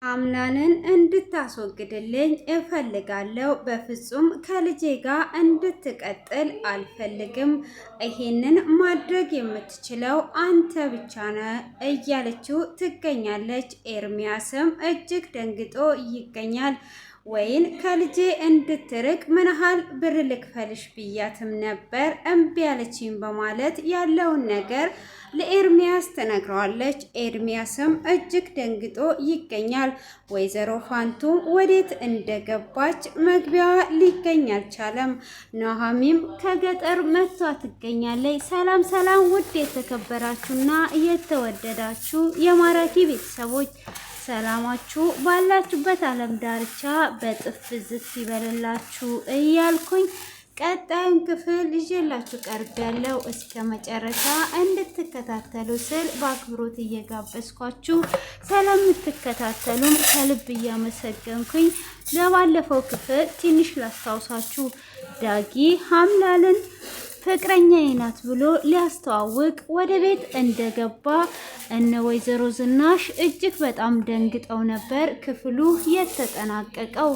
አምናንን እንድታስወግድልኝ እፈልጋለሁ። በፍጹም ከልጄ ጋር እንድትቀጥል አልፈልግም። ይሄንን ማድረግ የምትችለው አንተ ብቻ ነህ እያለችው ትገኛለች። ኤርሚያስም እጅግ ደንግጦ ይገኛል። ወይን ከልጄ እንድትርቅ ምን ያህል ብር ልክፈልሽ ብያትም ነበር እምቢ ያለችኝ በማለት ያለውን ነገር ለኤርሚያስ ትነግረዋለች። ኤርሚያስም እጅግ ደንግጦ ይገኛል። ወይዘሮ ፋንቱም ወዴት እንደገባች መግቢያ ሊገኝ አልቻለም። ኑሃሚንም ከገጠር መጥቷ ትገኛለች። ሰላም ሰላም! ውድ የተከበራችሁና የተወደዳችሁ የማራኪ ቤተሰቦች ሰላማችሁ ባላችሁበት ዓለም ዳርቻ በጥፍ ዝት ይበልላችሁ እያልኩኝ ቀጣዩን ክፍል ይዤላችሁ ቀርብ ያለው እስከ መጨረሻ እንድትከታተሉ ስል በአክብሮት እየጋበዝኳችሁ ስለምትከታተሉም ከልብ እያመሰገንኩኝ ለባለፈው ክፍል ትንሽ ላስታውሳችሁ። ዳጊ ሀምላልን ፍቅረኛዬ ናት ብሎ ሊያስተዋውቅ ወደ ቤት እንደገባ እነ ወይዘሮ ዝናሽ እጅግ በጣም ደንግጠው ነበር ክፍሉ የተጠናቀቀው።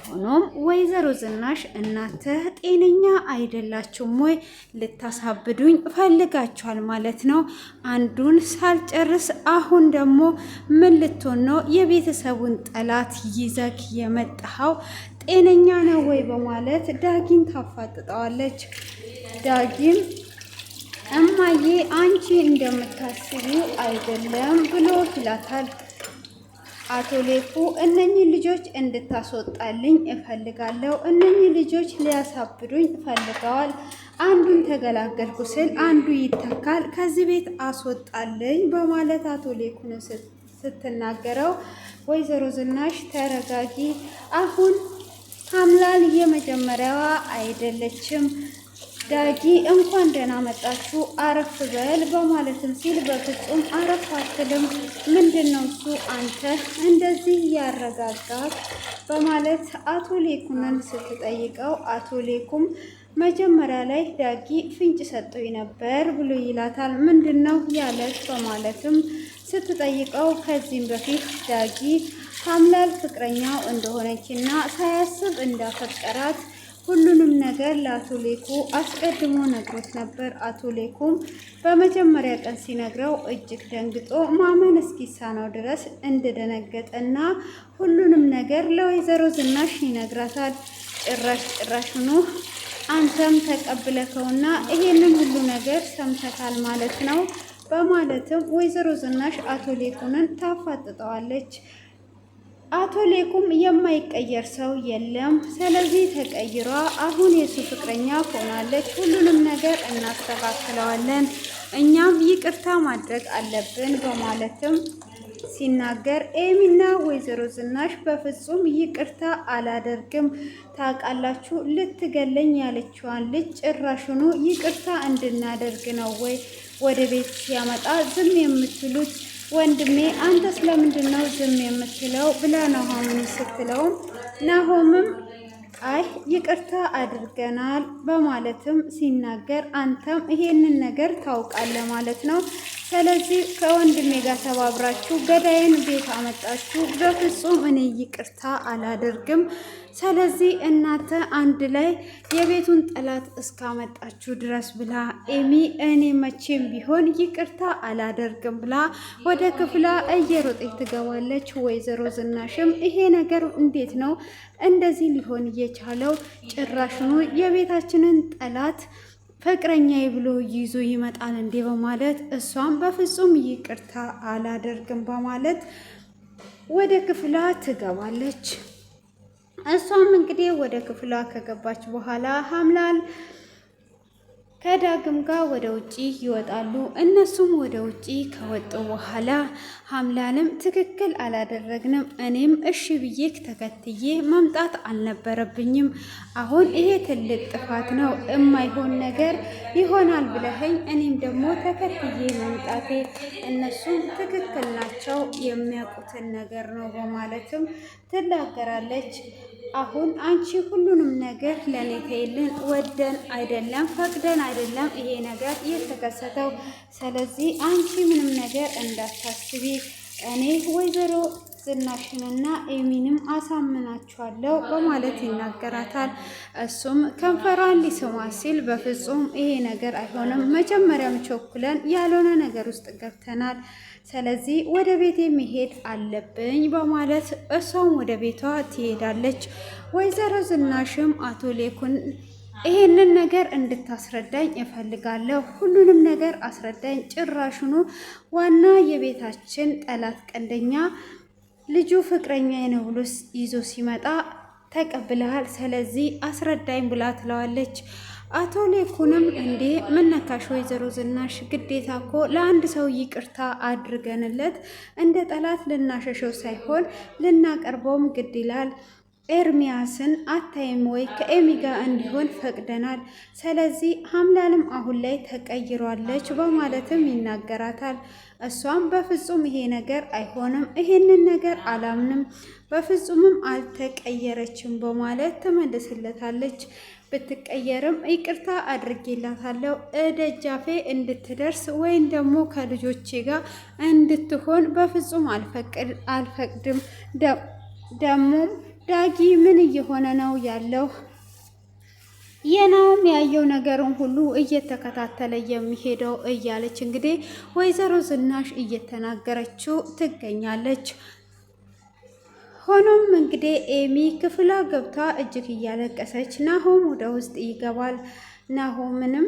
ሆኖም ወይዘሮ ዝናሽ እናንተ ጤነኛ አይደላችሁም ወይ? ልታሳብዱኝ ፈልጋችኋል ማለት ነው። አንዱን ሳልጨርስ አሁን ደግሞ ምን ልትሆን ነው? የቤተሰቡን ጠላት ይዘክ የመጣኸው ጤነኛ ነው ወይ? በማለት ዳጊን ታፋጥጠዋለች። ዳጊም እማዬ አንቺ እንደምታስቢው አይደለም ብሎ ይላታል። አቶ ሌኩ እነኚህ ልጆች እንድታስወጣልኝ እፈልጋለሁ። እነኚህ ልጆች ሊያሳብዱኝ ፈልገዋል። አንዱን ተገላገልኩ ስል አንዱ ይተካል። ከዚህ ቤት አስወጣልኝ በማለት አቶ ሌኩን ስትናገረው፣ ወይዘሮ ዝናሽ ተረጋጊ፣ አሁን ሀምላል የመጀመሪያዋ አይደለችም። ዳጊ እንኳን ደህና መጣችሁ አረፍ በል በማለትም ሲል፣ በፍጹም አረፍ አትልም። ምንድነው እሱ አንተ እንደዚህ ያረጋጋት በማለት አቶ ሌኩንን ስትጠይቀው፣ አቶ ሌኩም መጀመሪያ ላይ ዳጊ ፍንጭ ሰጠኝ ነበር ብሎ ይላታል። ምንድነው ያለች በማለትም ስትጠይቀው፣ ከዚህም በፊት ዳጊ ሀምላል ፍቅረኛው እንደሆነችና ሳያስብ እንዳፈቀራት ሁሉንም ነገር ለአቶ ሌኩ አስቀድሞ ነግሮት ነበር። አቶ ሌኩም በመጀመሪያ ቀን ሲነግረው እጅግ ደንግጦ ማመን እስኪሳነው ድረስ እንደደነገጠና ሁሉንም ነገር ለወይዘሮ ዝናሽ ይነግራታል። ጭራሽኑ አንተም ተቀብለከውና ይሄንን ሁሉ ነገር ሰምተካል ማለት ነው በማለትም ወይዘሮ ዝናሽ አቶ ሌኩንን ታፋጥጠዋለች። አቶ ሌኩም የማይቀየር ሰው የለም፣ ስለዚህ ተቀይሯ አሁን የሱ ፍቅረኛ ሆናለች። ሁሉንም ነገር እናስተካክለዋለን፣ እኛም ይቅርታ ማድረግ አለብን በማለትም ሲናገር፣ ኤሚና ወይዘሮ ዝናሽ በፍጹም ይቅርታ አላደርግም፣ ታውቃላችሁ ልትገለኝ ያለችዋን ልጅ ጭራሽኑ ይቅርታ እንድናደርግ ነው ወይ ወደ ቤት ሲያመጣ ዝም የምትሉት? ወንድሜ አንተ ስለምንድን ነው ዝም የምትለው ብላ ናሆምን ስትለውም፣ ናሆምም አይ ይቅርታ አድርገናል በማለትም ሲናገር፣ አንተም ይሄንን ነገር ታውቃለህ ማለት ነው። ስለዚህ ከወንድሜ ጋር ተባብራችሁ ገዳይን ቤት አመጣችሁ። በፍጹም እኔ ይቅርታ አላደርግም። ስለዚህ እናንተ አንድ ላይ የቤቱን ጠላት እስካመጣችሁ ድረስ ብላ ኤሚ እኔ መቼም ቢሆን ይቅርታ አላደርግም ብላ ወደ ክፍላ እየሮጠች ትገባለች። ወይዘሮ ዝናሽም ይሄ ነገር እንዴት ነው እንደዚህ ሊሆን እየቻለው? ጭራሽኑ የቤታችንን ጠላት ፍቅረኛዬ ብሎ ይዞ ይመጣል እንዴ? በማለት እሷም በፍጹም ይቅርታ አላደርግም በማለት ወደ ክፍላ ትገባለች። እሷም እንግዲህ ወደ ክፍሏ ከገባች በኋላ ሀምላል ከዳግም ጋር ወደ ውጪ ይወጣሉ። እነሱም ወደ ውጪ ከወጡ በኋላ ሀምላልም ትክክል አላደረግንም፣ እኔም እሺ ብዬ ተከትዬ መምጣት አልነበረብኝም። አሁን ይሄ ትልቅ ጥፋት ነው። የማይሆን ነገር ይሆናል ብለኸኝ እኔም ደግሞ ተከትዬ መምጣቴ፣ እነሱም ትክክል ናቸው፣ የሚያውቁትን ነገር ነው በማለትም ትናገራለች። አሁን አንቺ ሁሉንም ነገር ለኔ ተይልን፣ ወደን አይደለም ፈቅደን አይደለም ይሄ ነገር የተከሰተው። ስለዚህ አንቺ ምንም ነገር እንዳታስቢ፣ እኔ ወይዘሮ ዝናሽንና ኤሚንም አሳምናቸዋለሁ በማለት ይናገራታል። እሱም ከንፈሯን ሊስማ ሲል በፍጹም ይሄ ነገር አይሆንም፣ መጀመሪያም ቸኩለን ያልሆነ ነገር ውስጥ ገብተናል፣ ስለዚህ ወደ ቤቴ መሄድ አለብኝ በማለት እሷም ወደ ቤቷ ትሄዳለች። ወይዘሮ ዝናሽም አቶ ሌኩን ይሄንን ነገር እንድታስረዳኝ እፈልጋለሁ፣ ሁሉንም ነገር አስረዳኝ፣ ጭራሽኑ ዋና የቤታችን ጠላት ቀንደኛ ልጁ ፍቅረኛ ነው ብሎ ይዞ ሲመጣ ተቀብለሃል፣ ስለዚህ አስረዳኝ ብላ ትለዋለች። አቶ ሌኩንም እንዴ ምነካሽ ወይዘሮ ዝናሽ፣ ግዴታ እኮ ለአንድ ሰው ይቅርታ አድርገንለት እንደ ጠላት ልናሸሸው ሳይሆን ልናቀርበውም ግድ ይላል። ኤርሚያስን አታይም ወይ? ከኤሚ ጋር እንዲሆን ፈቅደናል። ስለዚህ ሀምላልም አሁን ላይ ተቀይሯለች በማለትም ይናገራታል። እሷም በፍጹም ይሄ ነገር አይሆንም፣ ይሄንን ነገር አላምንም፣ በፍጹምም አልተቀየረችም በማለት ትመልስለታለች። ብትቀየርም ይቅርታ አድርጌላታለሁ፣ ደጃፌ እንድትደርስ ወይም ደግሞ ከልጆቼ ጋር እንድትሆን በፍጹም አልፈቅድም። ደግሞም ዳጊ ምን እየሆነ ነው ያለው? የናውም ያየው ነገርን ሁሉ እየተከታተለ የሚሄደው እያለች እንግዲህ ወይዘሮ ዝናሽ እየተናገረችው ትገኛለች። ሆኖም እንግዲህ ኤሚ ክፍሏ ገብታ እጅግ እያለቀሰች ናሆም ወደ ውስጥ ይገባል። ናሆምንም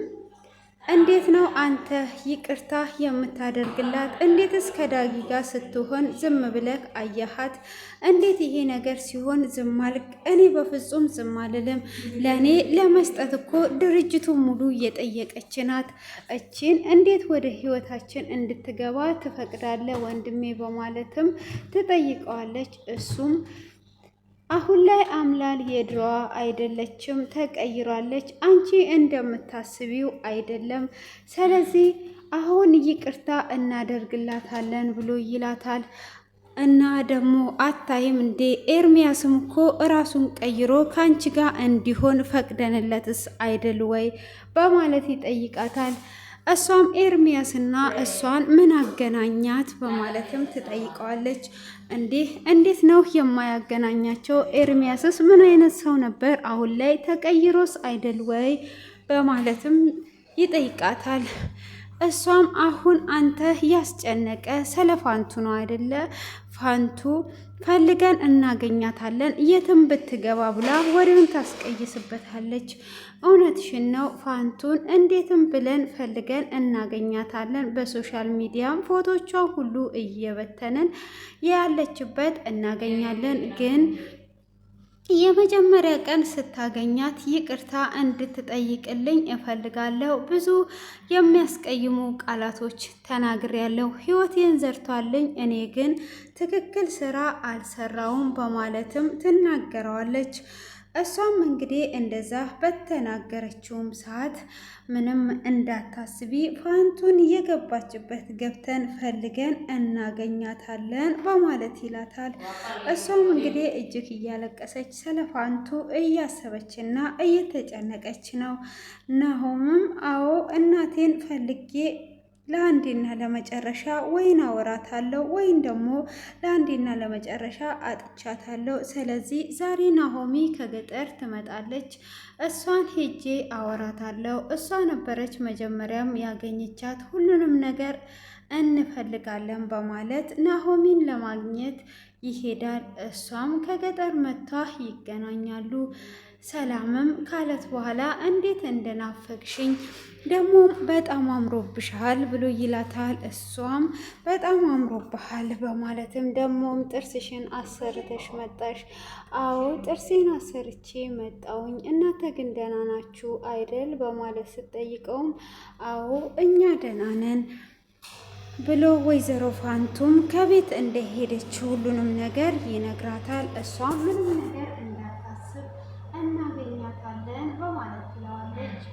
እንዴት ነው አንተ ይቅርታ የምታደርግላት? እንዴትስ ከዳጊ ጋር ስትሆን ዝም ብለህ አየሃት? እንዴት ይሄ ነገር ሲሆን ዝም አልክ? እኔ በፍጹም ዝም አልልም። ለእኔ ለመስጠት እኮ ድርጅቱ ሙሉ እየጠየቀች ናት። እቺን እንዴት ወደ ህይወታችን እንድትገባ ትፈቅዳለህ ወንድሜ? በማለትም ትጠይቀዋለች። እሱም አሁን ላይ አምላል የድሮዋ አይደለችም፣ ተቀይራለች። አንቺ እንደምታስቢው አይደለም። ስለዚህ አሁን ይቅርታ እናደርግላታለን ብሎ ይላታል። እና ደግሞ አታይም እንዴ ኤርሚያስም እኮ እራሱን ቀይሮ ከአንቺ ጋር እንዲሆን ፈቅደንለትስ አይደል ወይ በማለት ይጠይቃታል። እሷም ኤርሚያስና እሷን ምን አገናኛት በማለትም ትጠይቀዋለች። እንዴት ነው የማያገናኛቸው? ኤርሚያስስ ምን አይነት ሰው ነበር? አሁን ላይ ተቀይሮስ አይደል ወይ በማለትም ይጠይቃታል። እሷም አሁን አንተ ያስጨነቀ ስለ ፋንቱ ነው አይደለ? ፋንቱ ፈልገን እናገኛታለን የትም ብትገባ ብላ ወሬውን ታስቀይስበታለች። እውነትሽን ነው፣ ፋንቱን እንዴትም ብለን ፈልገን እናገኛታለን። በሶሻል ሚዲያም ፎቶቿ ሁሉ እየበተንን ያለችበት እናገኛለን። ግን የመጀመሪያ ቀን ስታገኛት ይቅርታ እንድትጠይቅልኝ እፈልጋለሁ። ብዙ የሚያስቀይሙ ቃላቶች ተናግሬያለሁ። ህይወቴን ዘርቷልኝ፣ እኔ ግን ትክክል ስራ አልሰራውም በማለትም ትናገረዋለች። እሷም እንግዲህ እንደዛ በተናገረችውም ሰዓት ምንም እንዳታስቢ ፋንቱን የገባችበት ገብተን ፈልገን እናገኛታለን በማለት ይላታል። እሷም እንግዲህ እጅግ እያለቀሰች ስለ ፋንቱ እያሰበችና እየተጨነቀች ነው። ናሆምም አዎ እናቴን ፈልጌ ለአንዴና ለመጨረሻ ወይን አወራታለሁ ወይም ደግሞ ለአንዴና ለመጨረሻ አጥቻታለሁ። ስለዚህ ዛሬ ናሆሚ ከገጠር ትመጣለች፣ እሷን ሄጄ አወራታለሁ። እሷ ነበረች መጀመሪያም ያገኘቻት፣ ሁሉንም ነገር እንፈልጋለን በማለት ናሆሚን ለማግኘት ይሄዳል። እሷም ከገጠር መጥታ ይገናኛሉ። ሰላምም ካለት በኋላ እንዴት እንደናፈቅሽኝ ደግሞ በጣም አምሮብሻል ብሎ ይላታል። እሷም በጣም አምሮብሃል በማለትም ደግሞም ጥርስሽን አሰርተሽ መጣሽ? አዎ ጥርሴን አሰርቼ መጣውኝ። እናንተ ግን ደህና ናችሁ አይደል በማለት ስትጠይቀውም አዎ እኛ ደህና ነን ብሎ ወይዘሮ ፋንቱም ከቤት እንደሄደች ሁሉንም ነገር ይነግራታል። እሷም ምንም ነገር እንዳታስብ እናገኛታለን በማለት ትለዋለች።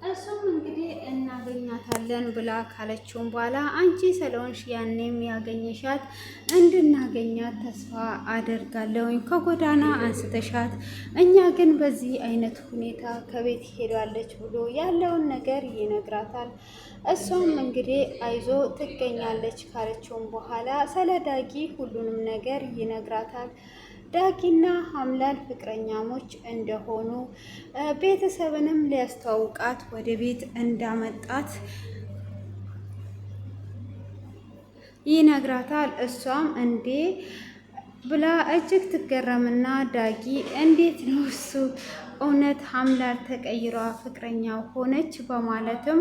እሱም እንግዲህ እናገኛታለን ብላ ካለችውም በኋላ አንቺ ስለሆንሽ ያኔም ያገኘሻት እንድናገኛት ተስፋ አደርጋለሁኝ ከጎዳና አንስተሻት፣ እኛ ግን በዚህ አይነት ሁኔታ ከቤት ሄዳለች ብሎ ያለውን ነገር ይነግራታል። እሷም እንግዲህ አይዞ ትገኛለች ካለችውም በኋላ ስለ ዳጊ ሁሉንም ነገር ይነግራታል። ዳጊና ሀምላል ፍቅረኛሞች እንደሆኑ ቤተሰብንም ሊያስተዋውቃት ወደ ቤት እንዳመጣት ይነግራታል። እሷም እንዴ ብላ እጅግ ትገረምና ዳጊ እንዴት ነው እሱ እውነት ሀምላል ተቀይሯ ፍቅረኛ ሆነች በማለትም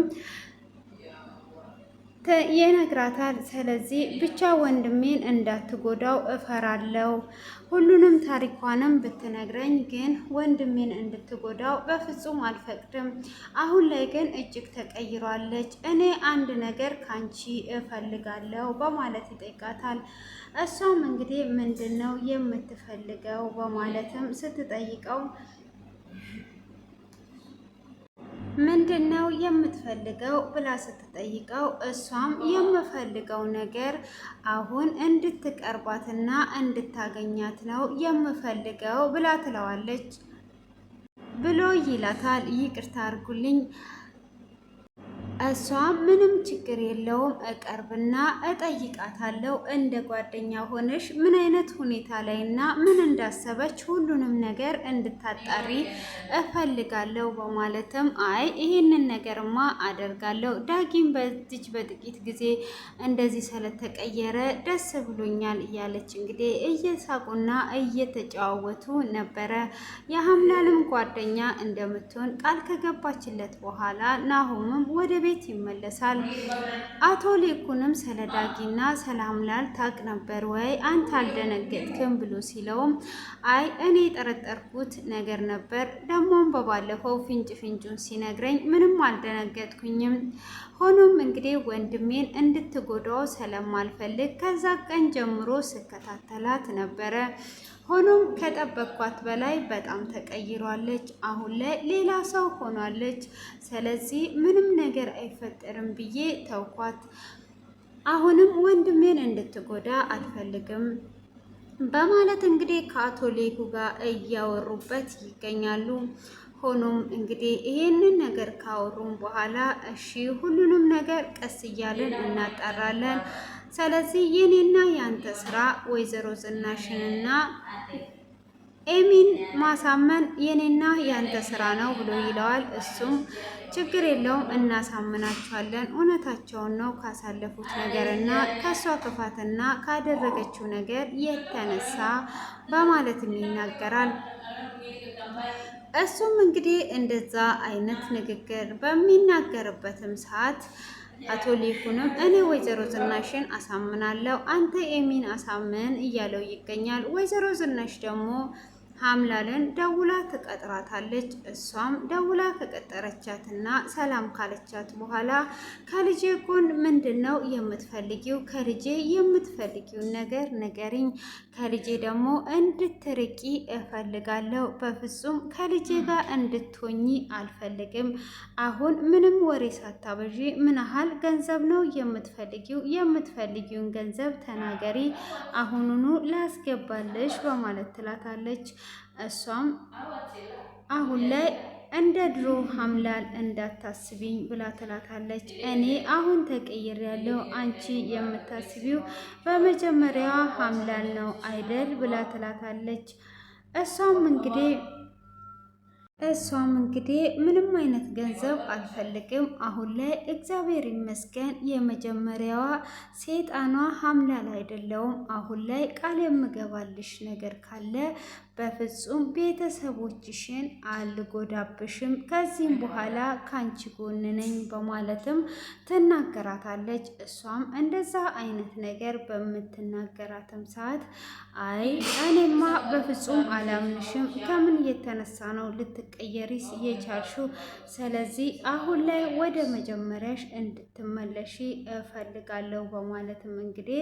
ይነግራታል። ስለዚህ ብቻ ወንድሜን እንዳትጎዳው እፈራለሁ። ሁሉንም ታሪኳንም ብትነግረኝ ግን ወንድሜን እንድትጎዳው በፍጹም አልፈቅድም። አሁን ላይ ግን እጅግ ተቀይሯለች። እኔ አንድ ነገር ካንቺ እፈልጋለሁ በማለት ይጠይቃታል። እሷም እንግዲህ ምንድን ነው የምትፈልገው በማለትም ስትጠይቀው ምንድን ነው የምትፈልገው ብላ ስትጠይቀው እሷም የምፈልገው ነገር አሁን እንድትቀርባትና እንድታገኛት ነው የምፈልገው ብላ ትለዋለች። ብሎ ይላታል። ይቅርታ አድርጉልኝ እሷ ምንም ችግር የለውም እቀርብና እጠይቃታለሁ እንደ ጓደኛ ሆነሽ ምን አይነት ሁኔታ ላይ እና ምን እንዳሰበች ሁሉንም ነገር እንድታጣሪ እፈልጋለሁ በማለትም አይ ይሄንን ነገርማ አደርጋለሁ ዳጊም በዚች በጥቂት ጊዜ እንደዚህ ስለተቀየረ ደስ ብሎኛል እያለች እንግዲህ እየሳቁና እየተጨዋወቱ ነበረ። የሀምላልም ጓደኛ እንደምትሆን ቃል ከገባችለት በኋላ ናሆምም ወደ ቤት ይመለሳል። አቶ ሌኩንም ስለ ዳጊና ስለ ሀምላል ታውቅ ነበር ወይ አንተ አልደነገጥክም ብሎ ሲለውም አይ እኔ የጠረጠርኩት ነገር ነበር፣ ደግሞም በባለፈው ፍንጭ ፍንጩን ሲነግረኝ ምንም አልደነገጥኩኝም። ሆኖም እንግዲህ ወንድሜን እንድትጎዳው ስለማልፈልግ ከዛ ቀን ጀምሮ ስከታተላት ነበረ። ሆኖም ከጠበቅኳት በላይ በጣም ተቀይሯለች። አሁን ላይ ሌላ ሰው ሆኗለች። ስለዚህ ምንም ነገር አይፈጠርም ብዬ ተውኳት። አሁንም ወንድሜን እንድትጎዳ አልፈልግም በማለት እንግዲህ ከአቶ ሌኩ ጋር እያወሩበት ይገኛሉ። ሆኖም እንግዲህ ይሄንን ነገር ካወሩም በኋላ እሺ ሁሉንም ነገር ቀስ እያለን እናጣራለን። ስለዚህ የኔና ያንተ ስራ ወይዘሮ ዝናሽንና ኤሚን ማሳመን የኔና ያንተ ስራ ነው ብሎ ይለዋል። እሱም ችግር የለውም እናሳምናቸዋለን፣ እውነታቸውን ነው ካሳለፉት ነገርና ከሷ ክፋትና ካደረገችው ነገር የተነሳ በማለትም ይናገራል። እሱም እንግዲህ እንደዛ አይነት ንግግር በሚናገርበትም ሰዓት አቶ ሌኩንም እኔ ወይዘሮ ዝናሽን አሳምናለሁ፣ አንተ ኤሚን አሳምን እያለው ይገኛል። ወይዘሮ ዝናሽ ደግሞ ሀምላልን ደውላ ትቀጥራታለች። እሷም ደውላ ከቀጠረቻትና ሰላም ካለቻት በኋላ ከልጄ ጎን ምንድን ነው የምትፈልጊው? ከልጄ የምትፈልጊውን ነገር ንገሪኝ። ከልጄ ደግሞ እንድትርቂ እፈልጋለሁ። በፍጹም ከልጄ ጋር እንድትሆኚ አልፈልግም። አሁን ምንም ወሬ ሳታበዢ ምን ያህል ገንዘብ ነው የምትፈልጊው? የምትፈልጊውን ገንዘብ ተናገሪ፣ አሁኑኑ ላስገባልሽ በማለት ትላታለች። እሷም አሁን ላይ እንደ ድሮ ሀምላል እንዳታስቢኝ ብላ ትላታለች። እኔ አሁን ተቀይሬያለሁ፣ አንቺ የምታስቢው በመጀመሪያ ሀምላል ነው አይደል ብላ ትላታለች። እሷም እንግዲህ ምንም አይነት ገንዘብ አልፈልግም፣ አሁን ላይ እግዚአብሔር ይመስገን የመጀመሪያዋ ሴጣኗ ሀምላል አይደለውም። አሁን ላይ ቃል የምገባልሽ ነገር ካለ በፍጹም ቤተሰቦችሽን አልጎዳብሽም፣ ከዚህም በኋላ ካንቺ ጎን ነኝ በማለትም ትናገራታለች። እሷም እንደዛ አይነት ነገር በምትናገራትም ሰዓት አይ እኔማ በፍጹም አላምንሽም፣ ከምን የተነሳ ነው ልትቀየሪስ የቻልሽው? ስለዚህ አሁን ላይ ወደ መጀመሪያሽ እንድትመለሺ እፈልጋለሁ በማለትም እንግዲህ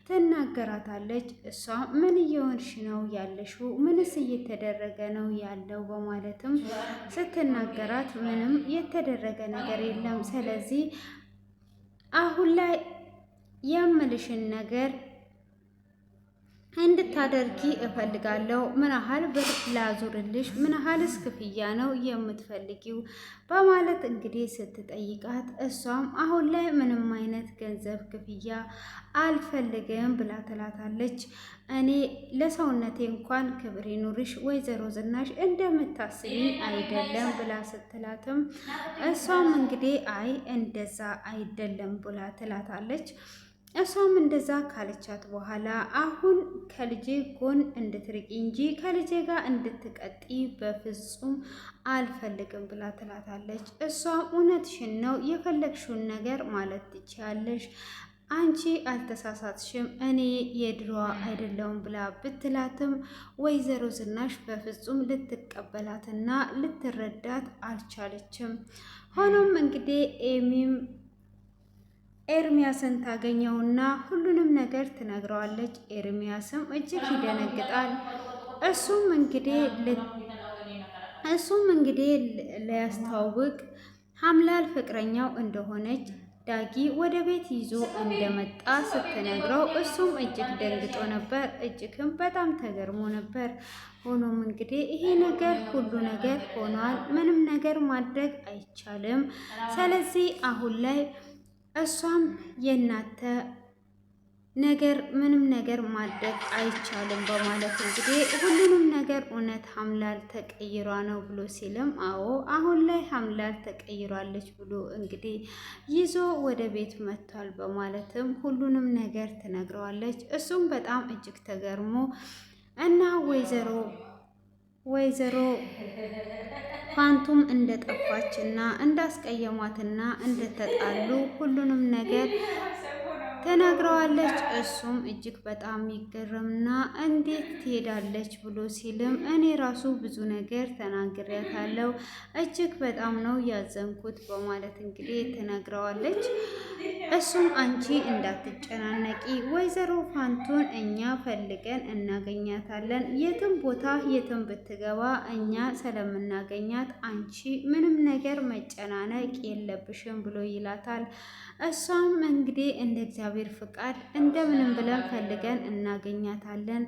ትናገራታለች። እሷ ምን እየሆንሽ ነው ያለሽው? ምንስ እየተደረገ ነው ያለው? በማለትም ስትናገራት ምንም የተደረገ ነገር የለም። ስለዚህ አሁን ላይ የምልሽን ነገር እንድታደርጊ እፈልጋለሁ። ምን ያህል ብር ላዙርልሽ? ምን ያህልስ ክፍያ ነው የምትፈልጊው? በማለት እንግዲህ ስትጠይቃት እሷም አሁን ላይ ምንም አይነት ገንዘብ ክፍያ አልፈልግም ብላ ትላታለች። እኔ ለሰውነቴ እንኳን ክብር ይኑርሽ ወይዘሮ ዝናሽ እንደምታስቢ አይደለም ብላ ስትላትም እሷም እንግዲህ አይ እንደዛ አይደለም ብላ ትላታለች። እሷም እንደዛ ካለቻት በኋላ አሁን ከልጄ ጎን እንድትርቂ እንጂ ከልጄ ጋር እንድትቀጢ በፍጹም አልፈልግም ብላ ትላታለች። እሷም እውነትሽን ነው፣ የፈለግሽውን ነገር ማለት ትችያለሽ፣ አንቺ አልተሳሳትሽም፣ እኔ የድሮዋ አይደለሁም ብላ ብትላትም ወይዘሮ ዝናሽ በፍጹም ልትቀበላትና ልትረዳት አልቻለችም። ሆኖም እንግዲህ ኤርሚያስን ታገኘውና ሁሉንም ነገር ትነግረዋለች። ኤርሚያስም እጅግ ይደነግጣል። እሱም እንግዲህ ሊያስተዋውቅ ሀምላል ፍቅረኛው እንደሆነች ዳጊ ወደ ቤት ይዞ እንደመጣ ስትነግረው እሱም እጅግ ደንግጦ ነበር። እጅግም በጣም ተገርሞ ነበር። ሆኖም እንግዲህ ይሄ ነገር ሁሉ ነገር ሆኗል፣ ምንም ነገር ማድረግ አይቻልም። ስለዚህ አሁን ላይ እሷም የናተ ነገር ምንም ነገር ማድረግ አይቻልም በማለት እንግዲህ ሁሉንም ነገር እውነት ሀምላል ተቀይሯ ነው ብሎ ሲልም አዎ አሁን ላይ ሀምላል ተቀይሯለች ብሎ እንግዲህ ይዞ ወደ ቤት መጥቷል በማለትም ሁሉንም ነገር ትነግረዋለች። እሱም በጣም እጅግ ተገርሞ እና ወይዘሮ ፋንቱም እንደጠፋችና እንዳስቀየሟትና እንደተጣሉ ሁሉንም ነገር ተናግረዋለች። እሱም እጅግ በጣም ይገረምና እንዴት ትሄዳለች ብሎ ሲልም እኔ ራሱ ብዙ ነገር ተናግሬያታለሁ፣ እጅግ በጣም ነው ያዘንኩት በማለት እንግዲህ ተናግረዋለች። እሱም አንቺ እንዳትጨናነቂ ወይዘሮ ፋንቱን እኛ ፈልገን እናገኛታለን፣ የትም ቦታ የትም ብትገባ እኛ ስለምናገኛት አንቺ ምንም ነገር መጨናነቅ የለብሽም ብሎ ይላታል። እሷም እንግዲህ እንደ እግዚአብሔር ፍቃድ እንደምንም ብለን ፈልገን እናገኛታለን፣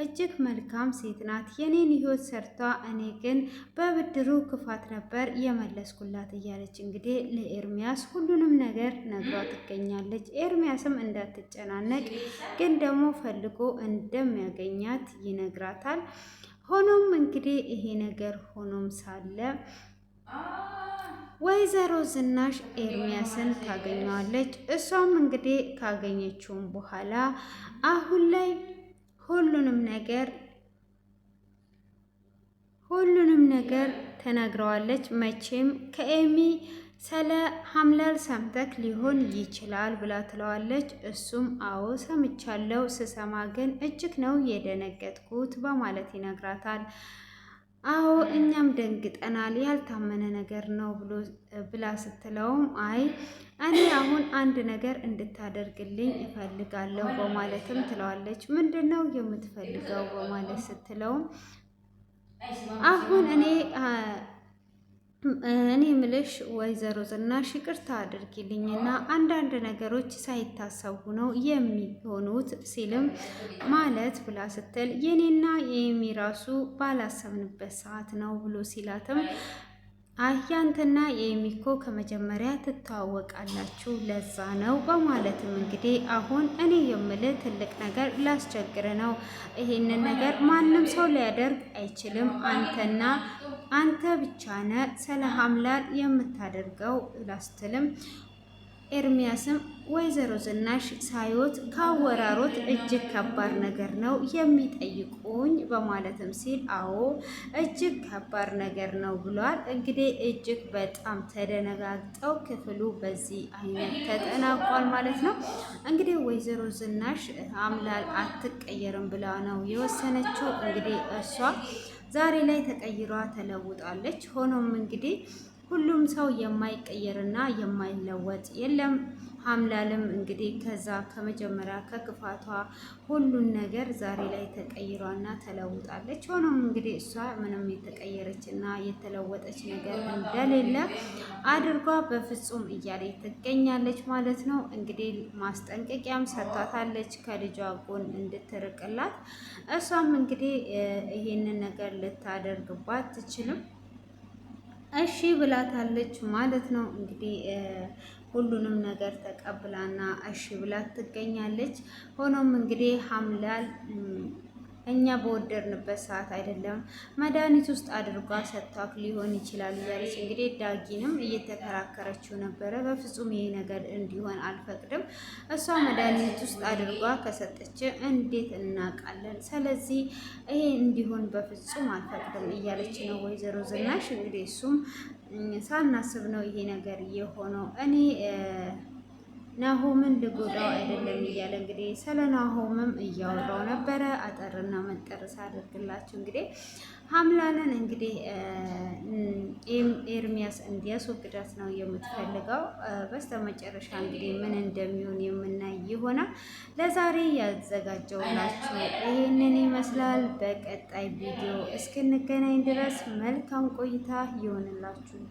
እጅግ መልካም ሴት ናት፣ የኔን ህይወት ሰርቷ እኔ ግን በብድሩ ክፋት ነበር የመለስኩላት እያለች እንግዲህ ለኤርሚያስ ሁሉንም ነገር ነግሯ ትገኛለች። ኤርሚያስም እንዳትጨናነቅ ግን ደግሞ ፈልጎ እንደሚያገኛት ይነግራታል። ሆኖም እንግዲህ ይሄ ነገር ሆኖም ሳለ ወይዘሮ ዝናሽ ኤርሚያስን ታገኘዋለች። እሷም እንግዲህ ካገኘችውም በኋላ አሁን ላይ ሁሉንም ነገር ተናግረዋለች። መቼም ከኤሚ ስለ ሀምላል ሰምተክ ሊሆን ይችላል ብላ ትለዋለች። እሱም አዎ ሰምቻለሁ፣ ስሰማ ግን እጅግ ነው የደነገጥኩት በማለት ይነግራታል። አዎ እኛም ደንግጠናል፣ ያልታመነ ነገር ነው ብላ ስትለውም አይ እኔ አሁን አንድ ነገር እንድታደርግልኝ እፈልጋለሁ በማለትም ትለዋለች። ምንድን ነው የምትፈልገው በማለት ስትለውም አሁን እኔ ምልሽ ወይዘሮ ዝናሽ ይቅርታ አድርጊልኝና አንዳንድ ነገሮች ሳይታሰቡ ነው የሚሆኑት ሲልም ማለት ብላ ስትል የኔና የኤሚ ራሱ ባላሰብንበት ሰዓት ነው ብሎ ሲላትም አያንተና የኤሚኮ ከመጀመሪያ ትተዋወቃላችሁ ለዛ ነው በማለትም እንግዲህ አሁን እኔ የምልህ ትልቅ ነገር ላስቸግር ነው፣ ይሄንን ነገር ማንም ሰው ሊያደርግ አይችልም፣ አንተ ብቻ ነህ ስለ ሀምላል የምታደርገው ላስትልም ኤርሚያስም ወይዘሮ ዝናሽ ሳዮት ካወራሮት እጅግ ከባድ ነገር ነው የሚጠይቁኝ በማለትም ሲል አዎ እጅግ ከባድ ነገር ነው ብሏል። እንግዲህ እጅግ በጣም ተደነጋግጠው ክፍሉ በዚህ አይነት ተጠናቋል ማለት ነው። እንግዲህ ወይዘሮ ዝናሽ አምላል አትቀየርም ብላ ነው የወሰነችው። እንግዲህ እሷ ዛሬ ላይ ተቀይሯ ተለውጣለች። ሆኖም እንግዲህ ሁሉም ሰው የማይቀየርና የማይለወጥ የለም። ሀምላልም እንግዲህ ከዛ ከመጀመሪያ ከክፋቷ ሁሉን ነገር ዛሬ ላይ ተቀይሯና ተለውጣለች። ሆኖም እንግዲህ እሷ ምንም የተቀየረች እና የተለወጠች ነገር እንደሌለ አድርጓ በፍጹም እያለ ትገኛለች ማለት ነው። እንግዲህ ማስጠንቀቂያም ሰጥታታለች ከልጇ ጎን እንድትርቅላት። እሷም እንግዲህ ይሄንን ነገር ልታደርግባት ትችልም እሺ ብላታለች ማለት ነው። እንግዲህ ሁሉንም ነገር ተቀብላና እሺ ብላ ትገኛለች። ሆኖም እንግዲህ ሀምላል እኛ በወደድንበት ሰዓት አይደለም መድኃኒት ውስጥ አድርጓ ሰጥቷክ ሊሆን ይችላል እያለች እንግዲህ ዳጊንም እየተከራከረችው ነበረ። በፍጹም ይሄ ነገር እንዲሆን አልፈቅድም። እሷ መድኃኒት ውስጥ አድርጓ ከሰጠች እንዴት እናውቃለን? ስለዚህ ይሄ እንዲሆን በፍጹም አልፈቅድም እያለች ነው ወይዘሮ ዝናሽ። እንግዲህ እሱም ሳናስብ ነው ይሄ ነገር የሆነው እኔ ናሆምን ልጎዳው አይደለም እያለ እንግዲህ ስለ ናሆምም እያወራው ነበረ። አጠርና መጠርስ አድርግላችሁ እንግዲህ ሀምላልን እንግዲህ ኤርሚያስ እንዲያስወግዳት ነው የምትፈልገው። በስተመጨረሻ እንግዲህ ምን እንደሚሆን የምናይ ይሆናል። ለዛሬ ያዘጋጀውላችሁ ይህንን ይመስላል። በቀጣይ ቪዲዮ እስክንገናኝ ድረስ መልካም ቆይታ ይሆንላችሁ።